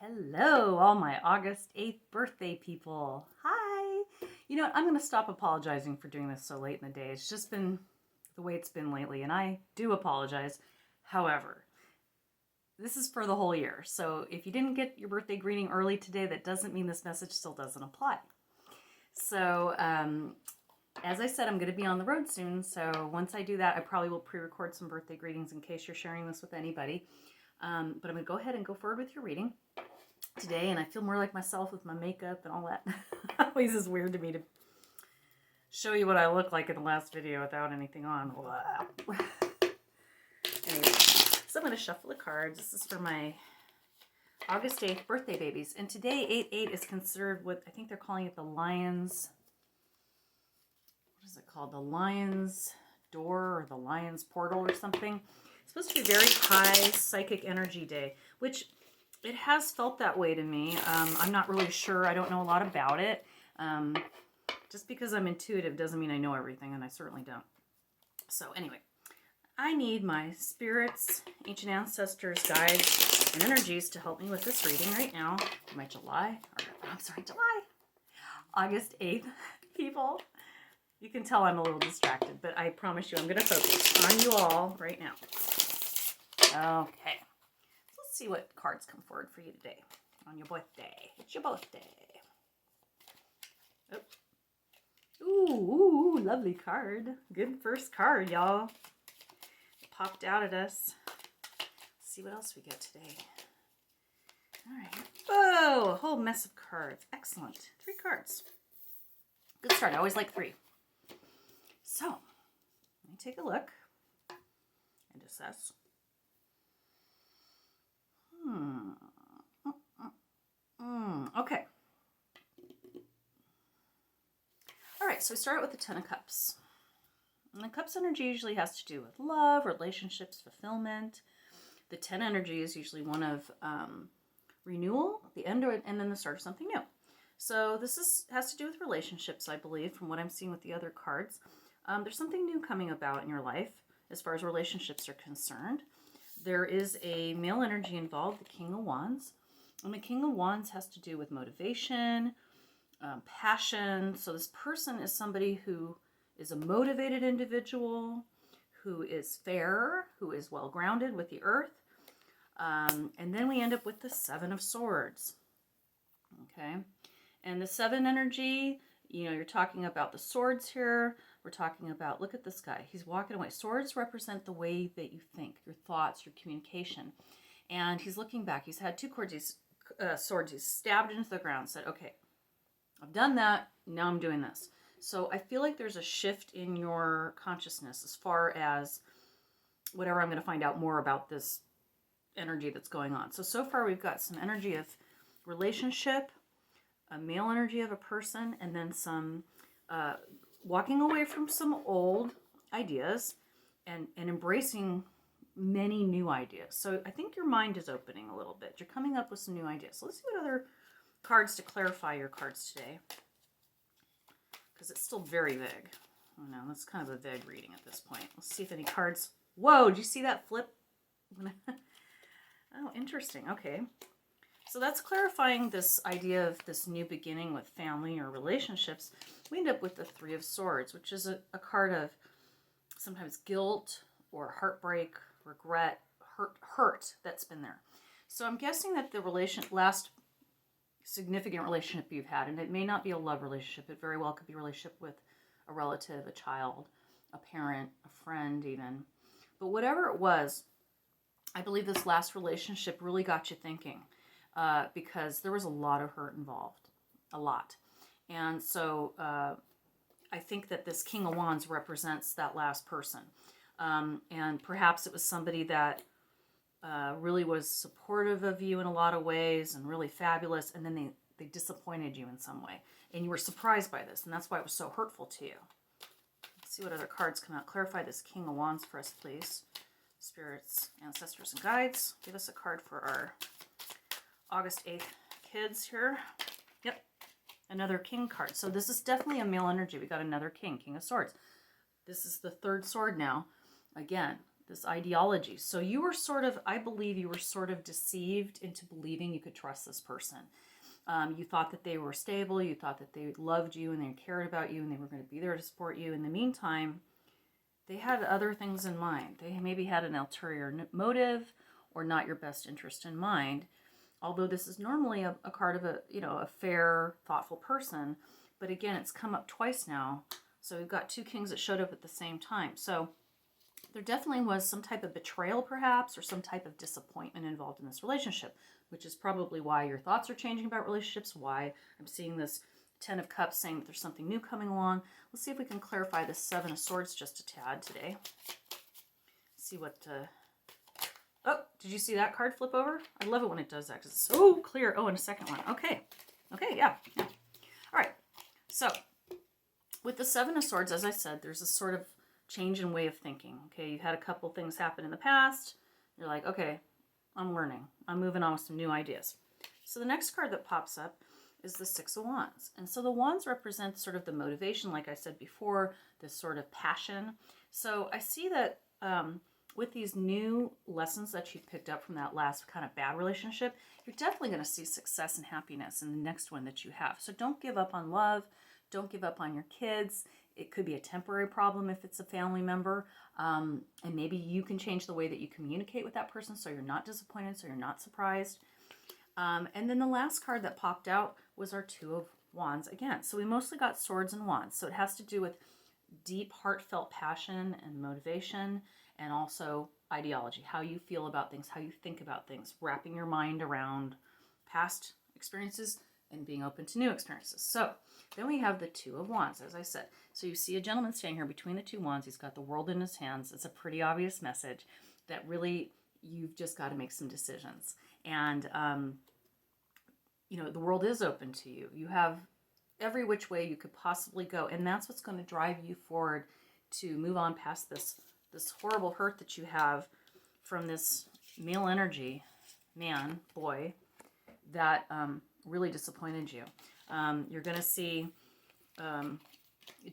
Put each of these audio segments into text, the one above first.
Hello, all my August 8th birthday people. Hi. You know what? I'm going to stop apologizing for doing this so late in the day. It's just been the way it's been lately, and I do apologize. However, this is for the whole year. So if you didn't get your birthday greeting early today, that doesn't mean this message still doesn't apply. So, as I said, I'm going to be on the road soon. So once I do that, I probably will pre-record some birthday greetings in case you're sharing this with anybody. But I'm going to go ahead and go forward with your reading today, and I feel more like myself with my makeup and all that. Always is weird to me to show you what I look like in the last video without anything on. Anyway, so I'm going to shuffle the cards. This is for my August 8th birthday babies. And today, 8-8 is considered what I think they're calling it the Lion's, what is it called? The Lion's Door or the Lion's Portal or something. It's supposed to be a very high psychic energy day, which it has felt that way to me. I'm not really sure. I don't know a lot about it. Just because I'm intuitive doesn't mean I know everything, and I certainly don't. So anyway, I need my spirits, ancient ancestors, guides, and energies to help me with this reading right now. My July, August 8th, people. You can tell I'm a little distracted, but I promise you I'm going to focus on you all right now. Okay. Let's see what cards come forward for you today on your birthday. It's your birthday. Oh. Ooh, lovely card. Good first card, y'all. It popped out at us. Let's see what else we get today. All right. Oh, a whole mess of cards. Excellent. 3 cards. Good start. I always like 3. So, let me take a look and assess. Okay. All right, so we start out with the Ten of Cups. And the Cups energy usually has to do with love, relationships, fulfillment. The 10 energy is usually one of renewal, the end, and then the start of something new. So this has to do with relationships, I believe, from what I'm seeing with the other cards. There's something new coming about in your life as far as relationships are concerned. There is a male energy involved, the King of Wands. And the King of Wands has to do with motivation, passion. So this person is somebody who is a motivated individual, who is fair, who is well-grounded with the earth. And then we end up with the 7 of Swords. Okay. And the 7 energy, you know, you're talking about the swords here. We're talking about, look at this guy. He's walking away. Swords represent the way that you think, your thoughts, your communication. And he's looking back. He's had 2 swords. He's stabbed into the ground, said, okay, I've done that. Now I'm doing this. So I feel like there's a shift in your consciousness as far as whatever I'm going to find out more about this energy that's going on. So far we've got some energy of relationship, a male energy of a person, and then some walking away from some old ideas and embracing many new ideas. So I think your mind is opening a little bit. You're coming up with some new ideas. So let's see what other cards to clarify your cards today, because it's still very vague. Oh no, that's kind of a vague reading at this point. Let's see if any cards. Whoa, did you see that flip? Oh, interesting. Okay. So that's clarifying this idea of this new beginning with family or relationships. We end up with the 3 of Swords, which is a card of sometimes guilt or heartbreak, regret, hurt that's been there. So I'm guessing that the last significant relationship you've had, and it may not be a love relationship, it very well could be a relationship with a relative, a child, a parent, a friend even. But whatever it was, I believe this last relationship really got you thinking. Because there was a lot of hurt involved, a lot. And so I think that this King of Wands represents that last person. And perhaps it was somebody that really was supportive of you in a lot of ways and really fabulous, and then they disappointed you in some way. And you were surprised by this, and that's why it was so hurtful to you. Let's see what other cards come out. Clarify this King of Wands for us, please. Spirits, ancestors, and guides. Give us a card for our August 8th kids here. Yep, another king card. So this is definitely a male energy. We got another king, King of Swords. This is the 3rd sword now. Again, this ideology. So you were sort of, I believe you were sort of deceived into believing you could trust this person. You thought that they were stable, you thought that they loved you and they cared about you and they were going to be there to support you. In the meantime, they had other things in mind. They maybe had an ulterior motive or not your best interest in mind. Although this is normally a card of a fair, thoughtful person. But again, it's come up twice now. So we've got two kings that showed up at the same time. So there definitely was some type of betrayal perhaps, or some type of disappointment involved in this relationship, which is probably why your thoughts are changing about relationships, why I'm seeing this Ten of Cups saying that there's something new coming along. Let's see if we can clarify this Seven of Swords just a tad today. See what... Oh, did you see that card flip over? I love it when it does that because it's so clear. Oh, and a second one. Okay. Okay, yeah. All right. So, with the Seven of Swords, as I said, there's a sort of change in way of thinking. Okay, you had a couple things happen in the past. You're like, okay, I'm learning. I'm moving on with some new ideas. So the next card that pops up is the Six of Wands. And so the wands represent sort of the motivation, like I said before, this sort of passion. So I see that with these new lessons that you picked up from that last kind of bad relationship, you're definitely going to see success and happiness in the next one that you have. So don't give up on love. Don't give up on your kids. It could be a temporary problem if it's a family member. And maybe you can change the way that you communicate with that person so you're not disappointed, so you're not surprised. And then the last card that popped out was our Two of Wands again. So we mostly got swords and wands. So it has to do with deep, heartfelt passion and motivation, and also ideology, how you feel about things, how you think about things, wrapping your mind around past experiences and being open to new experiences. So then we have the Two of Wands, as I said. So you see a gentleman standing here between the two wands. He's got the world in his hands. It's a pretty obvious message that really you've just got to make some decisions. And, the world is open to you. You have every which way you could possibly go. And that's what's going to drive you forward to move on past this horrible hurt that you have from this male energy, boy, that really disappointed you. You're going to see,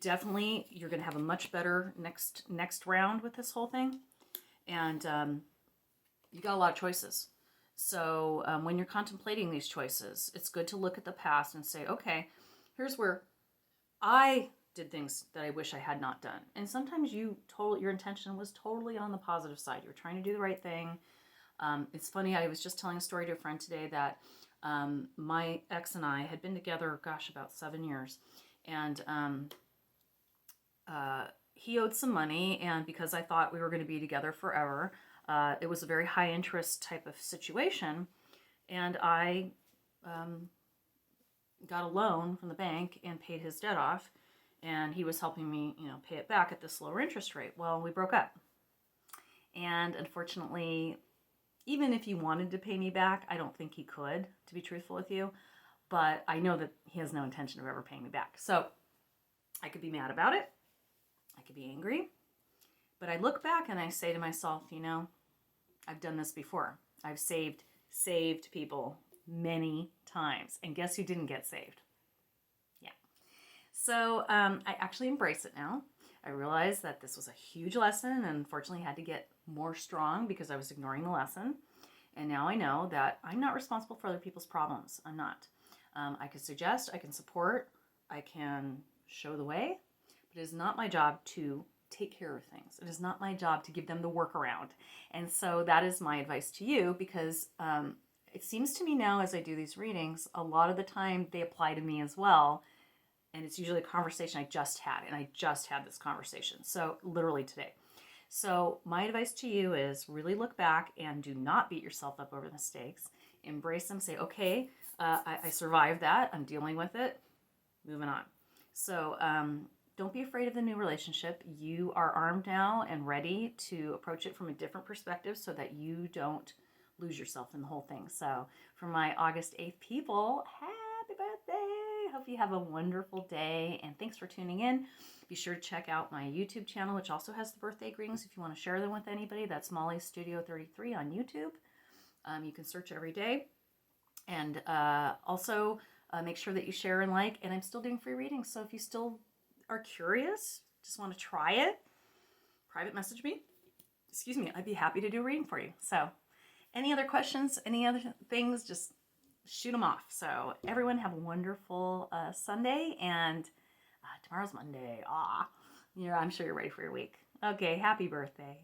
definitely, you're going to have a much better next round with this whole thing. And you got a lot of choices. So when you're contemplating these choices, it's good to look at the past and say, okay, here's where I did things that I wish I had not done. And sometimes your intention was totally on the positive side. You were trying to do the right thing. It's funny, I was just telling a story to a friend today that my ex and I had been together, about 7 years. And he owed some money, and because I thought we were going to be together forever, it was a very high interest type of situation. And I got a loan from the bank and paid his debt off. And he was helping me, pay it back at this lower interest rate. Well, we broke up. And unfortunately, even if he wanted to pay me back, I don't think he could, to be truthful with you. But I know that he has no intention of ever paying me back. So I could be mad about it. I could be angry. But I look back and I say to myself, I've done this before. I've saved people many times. And guess who didn't get saved? Yeah. So I actually embrace it now. I realized that this was a huge lesson, and unfortunately had to get more strong because I was ignoring the lesson. And now I know that I'm not responsible for other people's problems. I'm not. I can suggest, I can support, I can show the way, but it is not my job to take care of things. It is not my job to give them the workaround. And so that is my advice to you, because it seems to me now as I do these readings, a lot of the time they apply to me as well. And it's usually a conversation I just had, and I just had this conversation. So literally today. So my advice to you is really look back and do not beat yourself up over the mistakes. Embrace them. Say, okay, I survived that. I'm dealing with it. Moving on. So don't be afraid of the new relationship. You are armed now and ready to approach it from a different perspective so that you don't lose yourself in the whole thing. So for my August 8th people, happy birthday. Hope you have a wonderful day, and thanks for tuning in. Be sure to check out my YouTube channel, which also has the birthday greetings if you want to share them with anybody. That's Molly Studio 33 on YouTube. You can search every day. And also make sure that you share and like. And I'm still doing free readings, so if you still are curious, just want to try it, private message me. excuse me, I'd be happy to do a reading for you. So any other questions, any other things, just shoot them off. So everyone have a wonderful Sunday, and tomorrow's Monday. I'm sure you're ready for your week. Okay, happy birthday.